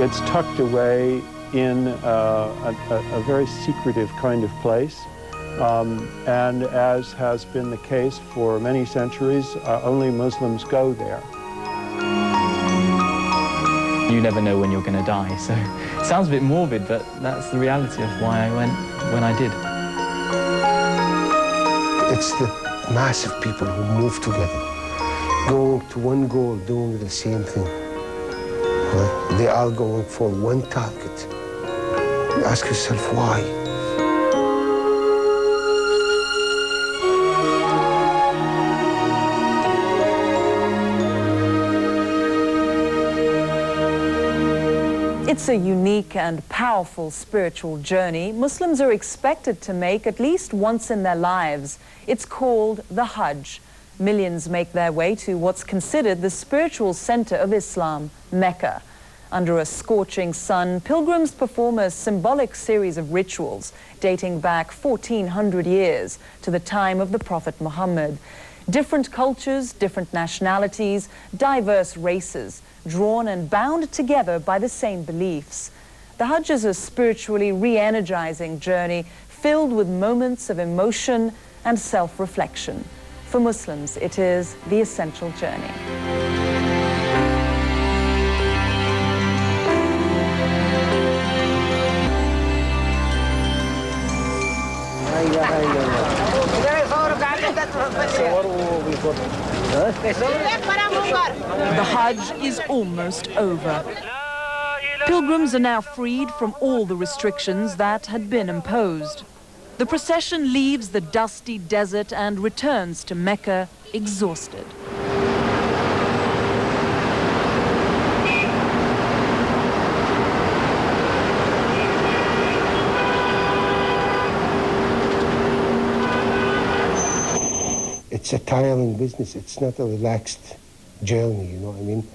It's tucked away in a very secretive kind of place. And as has been the case for many centuries, only Muslims go there. You never know when you're going to die, so it sounds a bit morbid, but that's the reality of why I went when I did. It's the mass of people who move together, going to one goal, doing the same thing. Right? They are going for one target. You ask yourself why. It's a unique and powerful spiritual journey Muslims are expected to make at least once in their lives. It's called the Hajj. Millions make their way to what's considered the spiritual center of Islam, Mecca. Under a scorching sun, pilgrims perform a symbolic series of rituals dating back 1400 years to the time of the Prophet Muhammad. Different cultures, different nationalities, diverse races, drawn and bound together by the same beliefs. The Hajj is a spiritually re-energizing journey filled with moments of emotion and self-reflection. For Muslims, it is the essential journey. The Hajj is almost over. Pilgrims are now freed from all the restrictions that had been imposed. The procession leaves the dusty desert and returns to Mecca exhausted. It's a tiring business. It's not a relaxed journey, you know what I mean?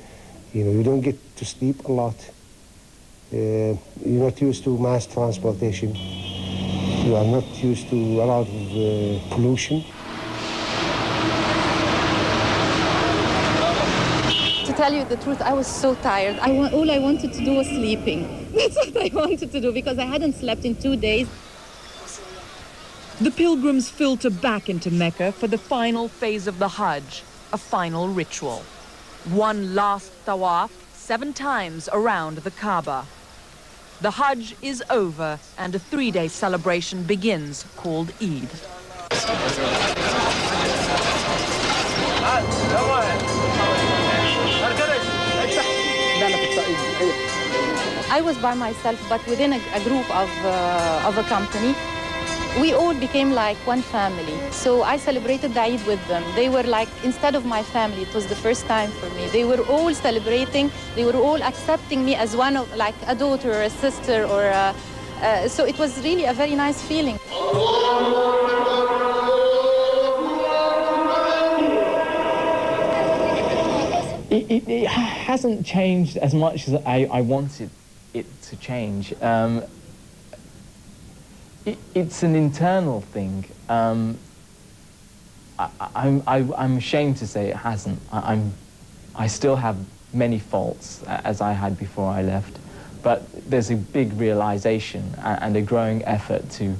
You know, you don't get to sleep a lot. You're not used to mass transportation. You are not used to a lot of pollution. To tell you the truth, I was so tired. All I wanted to do was sleeping. That's what I wanted to do because I hadn't slept in 2 days. The pilgrims filter back into Mecca for the final phase of the Hajj, a final ritual. One last tawaf, 7 times around the Kaaba. The Hajj is over and a 3-day celebration begins called Eid. I was by myself, but within a group of a company. We all became like one family. So I celebrated the Eid with them. They were like, instead of my family, it was the first time for me. They were all celebrating. They were all accepting me as one of, like a daughter or a sister so it was really a very nice feeling. It hasn't changed as much as I wanted it to change. It's an internal thing. I'm ashamed to say it hasn't. I still have many faults, as I had before I left, but there's a big realization and a growing effort to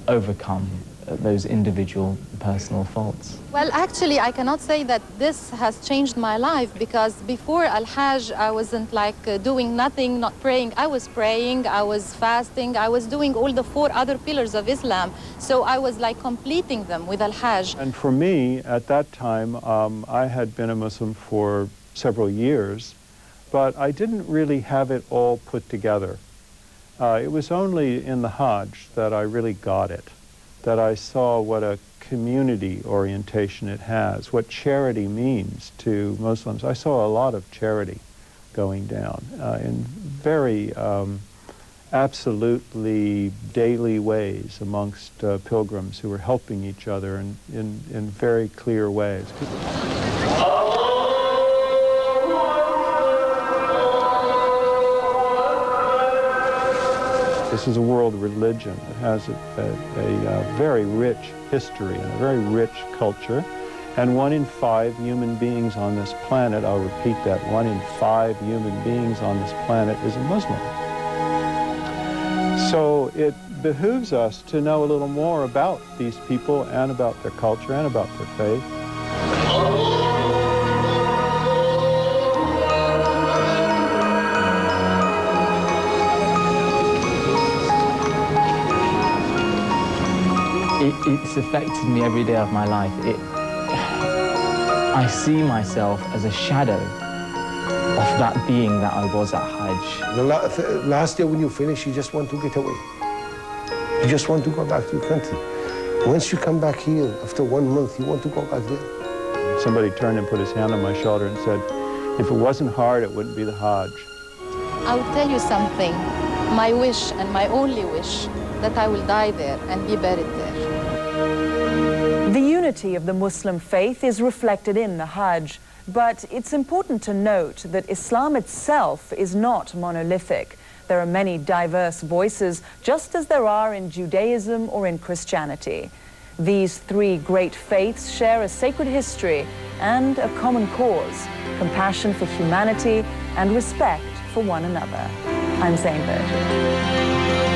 overcome those individual personal faults. Well, actually, I cannot say that this has changed my life because before Al-Hajj, I wasn't like doing nothing, not praying. I was praying, I was fasting, I was doing all the 4 other pillars of Islam. So I was like completing them with Al-Hajj. And for me, at that time, I had been a Muslim for several years, but I didn't really have it all put together. It was only in the Hajj that I really got it, that I saw what a community orientation it has, what charity means to Muslims. I saw a lot of charity going down in very absolutely daily ways amongst pilgrims who were helping each other in very clear ways. This is a world religion that has a very rich history and a very rich culture, And 1 in 5 human beings on this planet, I'll repeat that, 1 in 5 human beings on this planet is a Muslim. So it behooves us to know a little more about these people and about their culture and about their faith. It's affected me every day of my life. I see myself as a shadow of that being that I was at Hajj. The last year when you finish, you just want to get away. You just want to go back to your country. Once you come back here, after 1 month, you want to go back there. Somebody turned and put his hand on my shoulder and said, if it wasn't hard, it wouldn't be the Hajj. I will tell you something. My wish and my only wish, that I will die there and be buried there. The unity of the Muslim faith is reflected in the Hajj, but it's important to note that Islam itself is not monolithic. There are many diverse voices, just as there are in Judaism or in Christianity. These 3 great faiths share a sacred history and a common cause: compassion for humanity and respect for one another. I'm Zain Verjee.